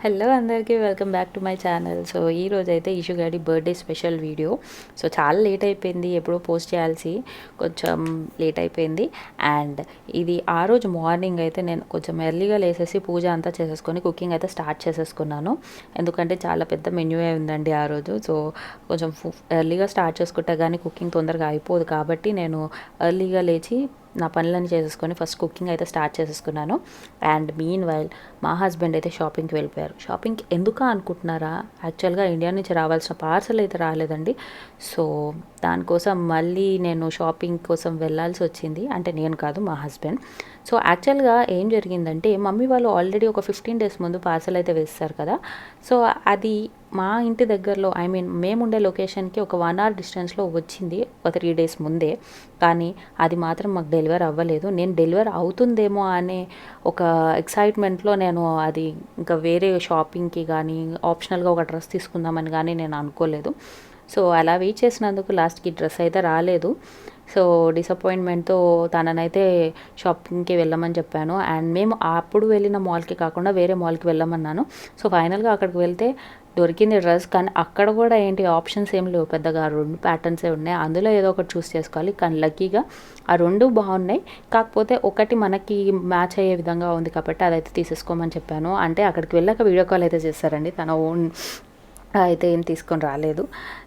Hello అందరికీ welcome back to my channel. So ఈరోజు అయితే ఇషు గాడి బర్త్డే స్పెషల్ వీడియో. సో చాలా లేట్ అయిపోయింది, ఎప్పుడో పోస్ట్ చేయాల్సి కొంచెం లేట్ అయిపోయింది. అండ్ ఇది ఆ రోజు మార్నింగ్ అయితే నేను కొంచెం ఎర్లీగా లేసేసి పూజ అంతా చేసేసుకొని కుకింగ్ అయితే స్టార్ట్ చేసేసుకున్నాను. ఎందుకంటే చాలా పెద్ద మెన్యూ ఉందండి ఆ రోజు. సో కొంచెం ఎర్లీగా స్టార్ట్ చేసుకుంటే కానీ కుకింగ్ తొందరగా అయిపోదు, కాబట్టి నేను ఎర్లీగా లేచి నా పనులన్నీ చేసేసుకొని ఫస్ట్ కుకింగ్ అయితే స్టార్ట్ చేసేసుకున్నాను. అండ్ మీన్ వైల్ మా హస్బెండ్ అయితే షాపింగ్కి వెళ్ళిపోయారు. షాపింగ్కి ఎందుకు అనుకుంటున్నారా? యాక్చువల్గా ఇండియా నుంచి రావాల్సిన పార్సల్ అయితే రాలేదండి. సో దానికోసం మళ్ళీ నేను షాపింగ్ కోసం వెళ్ళాల్సి వచ్చింది. అంటే నేను కాదు, మా హస్బెండ్. సో యాక్చువల్గా ఏం జరిగిందంటే, మమ్మీ వాళ్ళు ఆల్రెడీ ఒక 15 days ముందు పార్సల్ అయితే వేస్తారు కదా. సో అది మా ఇంటి దగ్గరలో, ఐ మీన్ మేముండే లొకేషన్కి ఒక 1 hour డిస్టెన్స్లో వచ్చింది ఒక 3 days ముందే. కానీ అది మాత్రం మాకు డెలివర్ అవ్వలేదు. నేను డెలివర్ అవుతుందేమో అనే ఒక ఎక్సైట్మెంట్లో నేను అది ఇంకా వేరే షాపింగ్కి కానీ ఆప్షనల్గా ఒక డ్రెస్ తీసుకుందామని కానీ నేను అనుకోలేదు. సో అలా వెయిట్ చేసినందుకు లాస్ట్కి డ్రెస్ అయితే రాలేదు. సో డిసప్పాయింట్మెంట్తో తననైతే షాపింగ్కి వెళ్ళమని చెప్పాను. అండ్ మేము అప్పుడు వెళ్ళిన మాల్కి కాకుండా వేరే మాల్కి వెళ్ళమన్నాను. సో ఫైనల్గా అక్కడికి వెళ్తే దొరికింది డ్రెస్. కానీ అక్కడ కూడా ఏంటి ఆప్షన్స్ ఏం లేవు పెద్దగా, 2 ప్యాటర్న్సే ఉన్నాయి. అందులో ఏదో ఒకటి చూస్ చేసుకోవాలి. కానీ లక్కీగా ఆ 2 బాగున్నాయి. కాకపోతే ఒకటి మనకి మ్యాచ్ అయ్యే విధంగా ఉంది కాబట్టి అదైతే తీసేసుకోమని చెప్పాను. అంటే అక్కడికి వెళ్ళాక వీడియో కాల్ అయితే చేస్తారండి, తన ఓన్ అయితే ఏం తీసుకొని రాలేదు.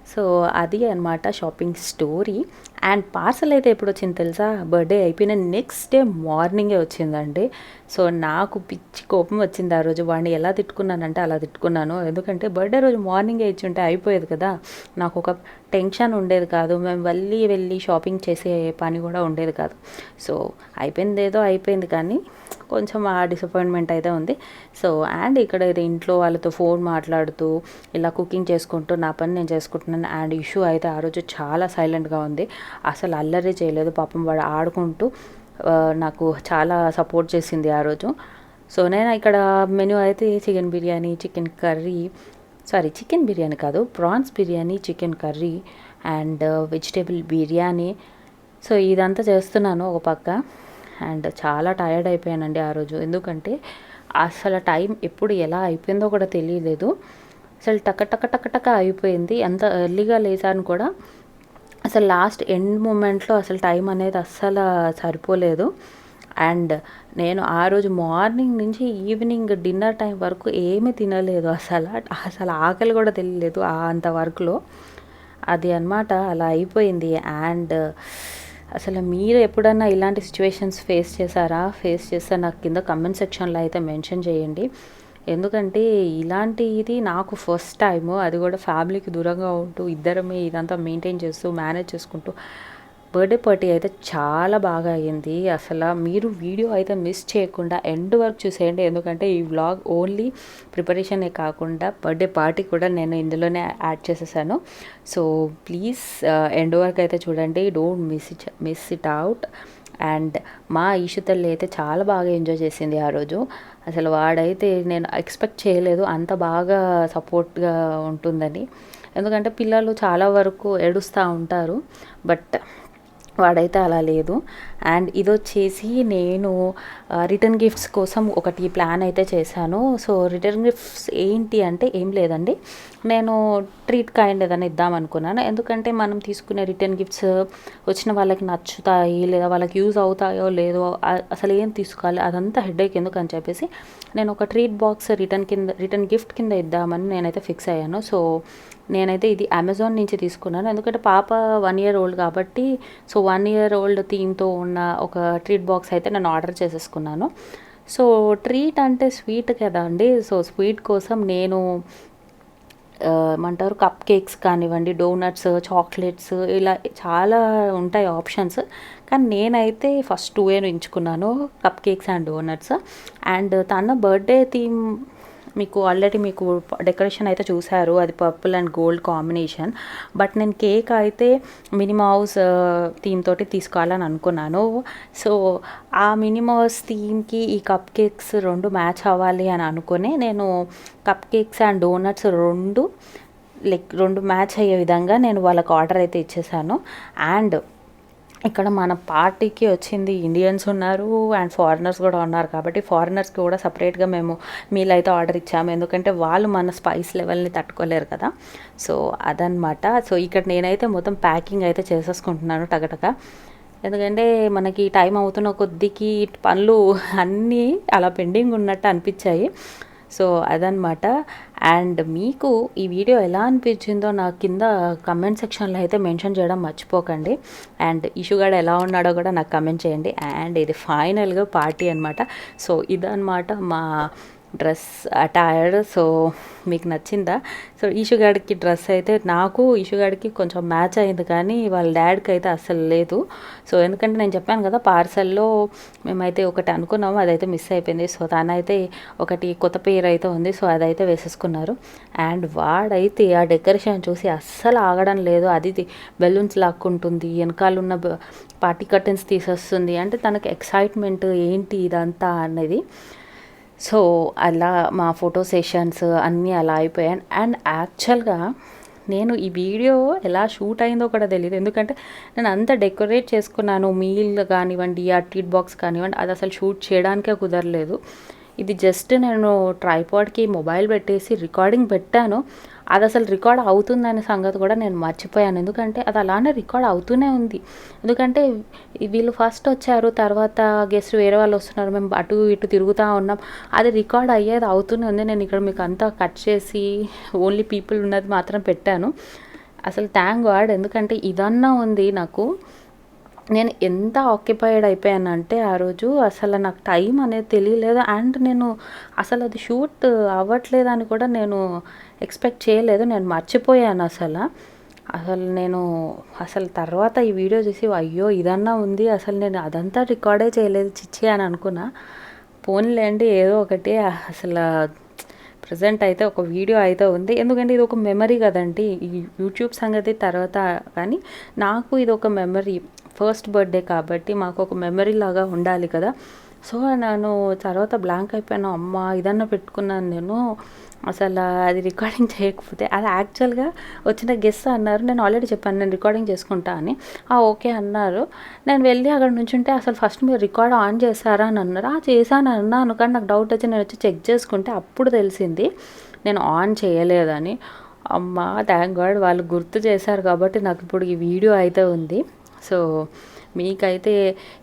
సో అది అనమాట షాపింగ్ స్టోరీ. అండ్ పార్సల్ అయితే ఎప్పుడు వచ్చింది తెలుసా? బర్త్డే అయిపోయిన నెక్స్ట్ డే మార్నింగే వచ్చిందండి. సో నాకు పిచ్చి కోపం వచ్చింది ఆ రోజు. వాడిని ఎలా తిట్టుకున్నానంటే అలా తిట్టుకున్నాను. ఎందుకంటే బర్త్డే రోజు మార్నింగే ఇచ్చి ఉంటే అయిపోయేది కదా, నాకు ఒక టెన్షన్ ఉండేది కాదు. మేము వెళ్ళి షాపింగ్ చేసే పని కూడా ఉండేది కాదు. సో అయిపోయింది, ఏదో అయిపోయింది, కానీ కొంచెం ఆ డిసప్పాయింట్మెంట్ అయితే ఉంది. సో అండ్ ఇక్కడ ఇది ఇంట్లో వాళ్ళతో ఫోన్ మాట్లాడుతూ ఇలా కుకింగ్ చేసుకుంటూ నా పని నేను చేసుకుంటున్నాను. అండ్ ఇష్యూ అయితే ఆ రోజు చాలా సైలెంట్గా ఉంది, అసలు అల్లరి చేయలేదు. పాపం వాడు ఆడుకుంటూ నాకు చాలా సపోర్ట్ చేసింది ఆ రోజు. సో నేను ఇక్కడ మెనూ అయితే chicken biryani, chicken curry, chicken biryani కాదు, prawns biryani, chicken curry and vegetable biryani. So ఇదంతా చేస్తున్నాను ఒక పక్క. అండ్ చాలా టైర్డ్ అయిపోయానండి ఆ రోజు. ఎందుకంటే అసలు టైం ఎప్పుడు ఎలా అయిపోయిందో కూడా తెలియలేదు. అసలు టక టక టక టక అయిపోయింది. ఎంత ఎర్లీగా లేచాను కూడా అసలు లాస్ట్ ఎండ్ మూమెంట్లో అసలు టైం అనేది అస్సలు సరిపోలేదు. అండ్ నేను ఆ రోజు మార్నింగ్ నుంచి ఈవినింగ్ డిన్నర్ టైం వరకు ఏమీ తినలేదు. అసలు ఆకలి కూడా తెలియలేదు అంత వర్క్లో. అది అన్నమాట, అలా అయిపోయింది. అండ్ అసలు మీరు ఎప్పుడన్నా ఇలాంటి సిచ్యువేషన్స్ ఫేస్ చేశారా? ఫేస్ చేస్తే నాకు కింద కమెంట్ సెక్షన్లో అయితే మెన్షన్ చేయండి. ఎందుకంటే ఇది నాకు ఫస్ట్ టైము, అది కూడా ఫ్యామిలీకి దూరంగా ఉంటూ ఇద్దరమే ఇదంతా మెయింటైన్ చేస్తూ మేనేజ్ చేసుకుంటూ బర్త్డే పార్టీ అయితే చాలా బాగా అయ్యింది. అసలు మీరు వీడియో అయితే మిస్ చేయకుండా ఎండ్ వరకు చూసేయండి. ఎందుకంటే ఈ వ్లాగ్ ఓన్లీ ప్రిపరేషనే కాకుండా బర్త్డే పార్టీ కూడా నేను ఇందులోనే యాడ్ చేసేసాను. సో ప్లీజ్ ఎండ్ వరకు అయితే చూడండి, don't miss it out. And మా ఈషు తల్లి అయితే చాలా బాగా ఎంజాయ్ చేసింది ఆ రోజు. అసలు వాడైతే నేను ఎక్స్పెక్ట్ చేయలేదు అంత బాగా సపోర్ట్గా ఉంటుందని. ఎందుకంటే పిల్లలు చాలా వరకు ఏడుస్తూ ఉంటారు, బట్ వాడైతే అలా లేదు. అండ్ ఇది వచ్చేసి నేను రిటర్న్ గిఫ్ట్స్ కోసం ఒకటి ప్లాన్ అయితే చేశాను. సో రిటర్న్ గిఫ్ట్స్ ఏంటి అంటే ఏం లేదండి, నేను ట్రీట్ కైండ్ ఏదైనా ఇద్దాం అనుకున్నాను. ఎందుకంటే మనం తీసుకునే రిటర్న్ గిఫ్ట్స్ వచ్చిన వాళ్ళకి నచ్చుతాయి లేదా వాళ్ళకి యూజ్ అవుతాయో లేదో, అసలు ఏం తీసుకోవాలి అదంతా హెడేక్ ఎందుకు అని చెప్పేసి నేను ఒక ట్రీట్ బాక్స్ రిటర్న్ గిఫ్ట్ కింద ఇద్దామని నేనైతే ఫిక్స్ అయ్యాను. సో నేనైతే ఇది అమెజాన్ నుంచి తీసుకున్నాను. ఎందుకంటే పాప 1 year old కాబట్టి, సో 1 year old థీమ్తో ఉన్న ఒక ట్రీట్ బాక్స్ అయితే నేను ఆర్డర్ చేసేసుకున్నాను. సో ట్రీట్ అంటే స్వీట్ కదా అండి. సో స్వీట్ కోసం నేను ఏమంటారు, కప్ కేక్స్ కానివ్వండి, డోనట్స్, చాక్లెట్స్, ఇలా చాలా ఉంటాయి ఆప్షన్స్. కానీ నేనైతే ఫస్ట్ 2 ఎంచుకున్నాను, cup cakes and donuts. And తన బర్త్డే థీమ్ ఆల్రెడీ మీకు డెకరేషన్ అయితే చూశారు, అది purple and gold combination. But నేను కేక్ అయితే మినీ మౌస్ థీమ్ తోటి తీసుకోవాలని అనుకున్నాను. సో ఆ మినీ మౌస్ థీమ్కి ఈ కప్ కేక్స్ 2 మ్యాచ్ అవ్వాలి అని అనుకుని నేను cup cakes and donuts 2 match అయ్యే విధంగా నేను వాళ్ళకి ఆర్డర్ అయితే ఇచ్చేసాను. అండ్ ఇక్కడ మన పార్టీకి వచ్చింది ఇండియన్స్ ఉన్నారు అండ్ ఫారినర్స్ కూడా ఉన్నారు, కాబట్టి ఫారినర్స్కి కూడా సపరేట్గా మేము మీల్ అయితే ఆర్డర్ ఇచ్చాము, ఎందుకంటే వాళ్ళు మన స్పైస్ లెవెల్ని తట్టుకోలేరు కదా. సో అదనమాట. సో ఇక్కడ నేనైతే మొత్తం ప్యాకింగ్ అయితే చేసేసుకుంటున్నాను టగటక, ఎందుకంటే మనకి టైం అవుతున్న కొద్దికి పనులు అన్నీ అలా పెండింగ్ ఉన్నట్టు అనిపించాయి. సో అదనమాట. అండ్ మీకు ఈ వీడియో ఎలా అనిపించిందో నాకు కింద కమెంట్ సెక్షన్లో అయితే మెన్షన్ చేయడం మర్చిపోకండి. అండ్ ఇషుగాడు ఎలా ఉన్నాడో కూడా నాకు కమెంట్ చేయండి. అండ్ ఇది ఫైనల్గా పార్టీ అనమాట. సో ఇదనమాట మా డ్రెస్ అటైర్. సో మీకు నచ్చిందా? సో ఈషుగాడికి డ్రెస్ అయితే నాకు ఈషుగాడికి కొంచెం మ్యాచ్ అయింది, కానీ వాళ్ళ డాడ్కి అయితే అస్సలు లేదు. సో ఎందుకంటే నేను చెప్పాను కదా, పార్సల్లో మేమైతే ఒకటి అనుకున్నాము, అదైతే మిస్ అయిపోయింది. సో తనైతే ఒకటి కొత్త పేరు అయితే ఉంది, సో అదైతే వేసేసుకున్నారు. అండ్ వాడైతే ఆ డెకరేషన్ చూసి అస్సలు ఆగడం లేదు. అది బెలూన్స్ లాక్కుంటుంది, వెనకాలన్న పార్టీ కర్టెన్స్ తీసేస్తుంది, అంటే తనకి ఎక్సైట్మెంట్ ఏంటి ఇదంతా అనేది. సో అలా మా ఫోటో సెషన్స్ అన్నీ అలా అయిపోయాయి. అండ్ యాక్చువల్గా నేను ఈ వీడియో ఎలా షూట్ అయిందో కూడా తెలియదు, ఎందుకంటే నేను అంత డెకరేట్ చేసుకున్నాను, మీల్ కానివ్వండి ఆ టీట్ బాక్స్ కానివ్వండి, అది అసలు షూట్ చేయడానికే కుదరలేదు. ఇది జస్ట్ నేను ట్రైపాడ్కి మొబైల్ పెట్టేసి రికార్డింగ్ పెట్టాను, అది అసలు రికార్డ్ అవుతుందనే సంగతి కూడా నేను మర్చిపోయాను, ఎందుకంటే అది అలానే రికార్డ్ అవుతూనే ఉంది. ఎందుకంటే వీళ్ళు ఫస్ట్ వచ్చారు, తర్వాత గెస్ట్ వేరే వాళ్ళు వస్తున్నారు, మేము అటు ఇటు తిరుగుతూ ఉన్నాం, అది రికార్డ్ అయ్యేది అవుతూనే ఉంది. నేను ఇక్కడ మీకు అంతా కట్ చేసి ఓన్లీ పీపుల్ ఉన్నది మాత్రం పెట్టాను. అసలు థ్యాంక్ గాడ్, ఎందుకంటే ఇదన్నా ఉంది నాకు. నేను ఎంత ఆక్యుపైడ్ అయిపోయానంటే ఆ రోజు అసలు నాకు టైం అనేది తెలియలేదు. అండ్ నేను అసలు అది షూట్ అవ్వట్లేదని కూడా నేను ఎక్స్పెక్ట్ చేయలేదు, నేను మర్చిపోయాను అసలు నేను తర్వాత ఈ వీడియో చూసి అయ్యో ఇదన్నా ఉంది, అసలు నేను అదంతా రికార్డే చేయలేదు చిచ్చి అని అనుకున్నా. పోనీలేండి ఏదో ఒకటి. అసలు ప్రజెంట్ అయితే ఒక వీడియో అయితే ఉంది, ఎందుకంటే ఇది ఒక మెమరీ కదండి. ఈ యూట్యూబ్ సంగతి తర్వాత, కానీ నాకు ఇది ఒక మెమరీ, ఫస్ట్ బర్త్డే కాబట్టి మాకు ఒక మెమరీ లాగా ఉండాలి కదా. సో నేను తర్వాత బ్లాంక్ అయిపోయాను, అమ్మ ఇదన్నా పెట్టుకున్నాను నేను, అసలు అది రికార్డింగ్ చేయకపోతే. అది యాక్చువల్గా వచ్చిన గెస్ట్ అన్నారు, నేను ఆల్రెడీ చెప్పాను నేను రికార్డింగ్ చేసుకుంటా అని. ఓకే అన్నారు. నేను వెళ్ళి అక్కడ నుంచి ఉంటే అసలు ఫస్ట్ మీరు రికార్డ్ ఆన్ చేశారా అని అన్నారు. చేశాను అన్నాను, కానీ నాకు డౌట్ వచ్చి నేను వచ్చి చెక్ చేసుకుంటే అప్పుడు తెలిసింది నేను ఆన్ చేయలేదని. అమ్మ థ్యాంక్ గాడ్ వాళ్ళు గుర్తు చేశారు కాబట్టి నాకు ఇప్పుడు ఈ వీడియో అయితే ఉంది. సో మీకైతే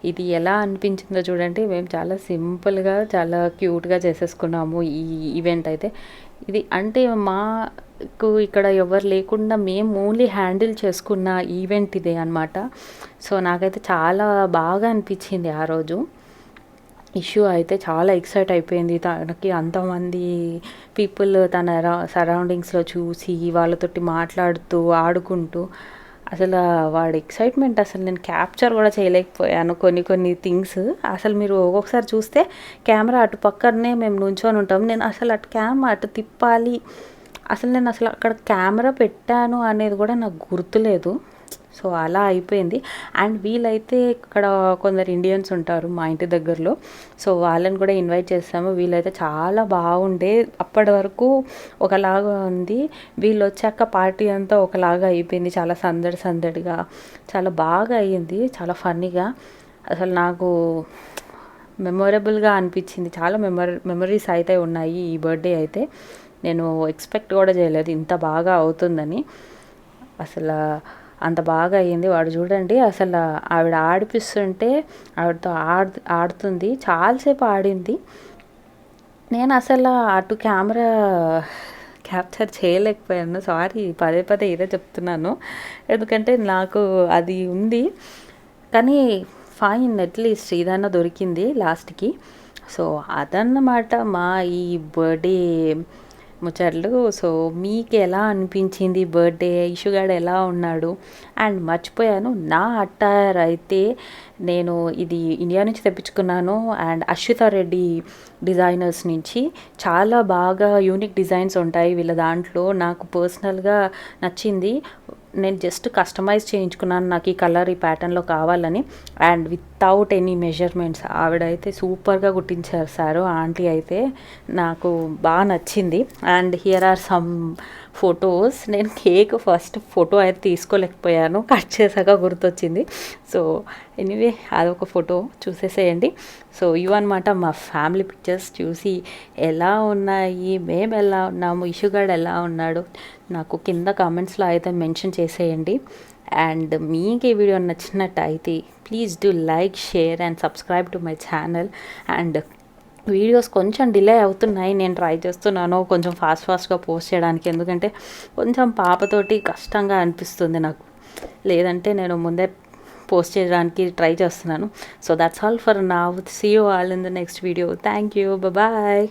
ఇది ఎలా అనిపించిందో చూడండి. మేము చాలా సింపుల్గా చాలా క్యూట్గా చేసేసుకున్నాము ఈ ఈవెంట్ అయితే. ఇది అంటే మాకు ఇక్కడ ఎవరు లేకుండా మేము ఓన్లీ హ్యాండిల్ చేసుకున్న ఈవెంట్ ఇదే అనమాట. సో నాకైతే చాలా బాగా అనిపించింది ఆ రోజు. ఇష్యూ అయితే చాలా ఎక్సైట్ అయిపోయింది, తనకి అంతమంది పీపుల్ తన సరౌండింగ్స్లో చూసి వాళ్ళతోటి మాట్లాడుతూ ఆడుకుంటూ, అసలు వాడి ఎక్సైట్మెంట్ అసలు నేను క్యాప్చర్ కూడా చేయలేకపోయాను కొన్ని థింగ్స్. అసలు మీరు ఒక్కొక్కసారి చూస్తే కెమెరా అటు పక్కనే మేము నుంచొని ఉంటాం, నేను అసలు అటు తిప్పాలి, అసలు నేను అక్కడ కెమెరా పెట్టాను అనేది కూడా నాకు గుర్తులేదు. సో అలా అయిపోయింది. అండ్ వీళ్ళైతే ఇక్కడ కొందరు ఇండియన్స్ ఉంటారు మా ఇంటి దగ్గరలో, సో వాళ్ళని కూడా ఇన్వైట్ చేస్తాము. వీళ్ళైతే చాలా బాగుండే, అప్పటి వరకు ఒకలాగా ఉంది, వీళ్ళు వచ్చాక పార్టీ అంతా ఒకలాగా అయిపోయింది, చాలా సందడిగా చాలా బాగా అయ్యింది, చాలా ఫన్నీగా. అసలు నాకు మెమొరబుల్గా అనిపించింది, చాలా మెమరీస్ అయితే ఉన్నాయి ఈ బర్త్డే అయితే. నేను ఎక్స్పెక్ట్ కూడా చేయలేదు ఇంత బాగా అవుతుందని. అసలు అంత బాగా అయ్యింది. వాడు చూడండి అసలు ఆవిడ ఆడిపిస్తుంటే ఆవిడతో ఆడుతుంది, చాలాసేపు ఆడింది. నేను అసలు అటు కెమెరా క్యాప్చర్ చేయలేకపోయాను, సారీ, పదే ఇదే చెప్తున్నాను, ఎందుకంటే నాకు అది ఉంది. కానీ ఫైన్, అట్లీస్ట్ ఇదన్నా దొరికింది లాస్ట్కి. సో అదన్నమాట మా ఈ బర్త్డే ముచ్చట్లు. సో మీకు ఎలా అనిపించింది బర్త్డే, ఇషుగాడు ఎలా ఉన్నాడు? అండ్ మర్చిపోయాను, నా అట్టైర్ అయితే నేను ఇది ఇండియా నుంచి తెప్పించుకున్నాను, అండ్ అశ్వితా రెడ్డి డిజైనర్స్ నుంచి. చాలా బాగా యూనిక్ డిజైన్స్ ఉంటాయి వీళ్ళ దాంట్లో, నాకు పర్సనల్గా నచ్చింది. నేను జస్ట్ కస్టమైజ్ చేయించుకున్నాను, నాకు ఈ కలర్ ఈ ప్యాటర్న్లో కావాలని, అండ్ వితౌట్ ఎనీ మెజర్మెంట్స్. ఆవిడైతే సూపర్గా కుట్టించారు ఆంటీ అయితే, నాకు బాగా నచ్చింది. And here are some photos. నేను కేక్ ఫస్ట్ ఫోటో అయితే తీసుకోలేకపోయాను, కట్ చేశాక గుర్తొచ్చింది. సో ఎనీవే అదొక ఫోటో చూసేసేయండి. సో ఇవన్నమాట మా ఫ్యామిలీ పిక్చర్స్. చూసి ఎలా ఉన్నాయి, మేము ఎలా ఉన్నాము, ఇషుగాడు ఎలా ఉన్నాడు నాకు కింద కామెంట్స్లో అయితే మెన్షన్ చేసేయండి. అండ్ మీకు ఈ వీడియో నచ్చినట్టయితే please do like, share and subscribe to my channel. And videos కొంచెం డిలే అవుతున్నాయి, నేను ట్రై చేస్తున్నాను కొంచెం ఫాస్ట్గా పోస్ట్ చేయడానికి, ఎందుకంటే కొంచెం పాపతోటి కష్టంగా అనిపిస్తుంది నాకు. లేదంటే నేను ముందే పోస్ట్ చేయడానికి ట్రై చేస్తున్నాను. So that's all for now. See you all in the next video. Thank you. Bye.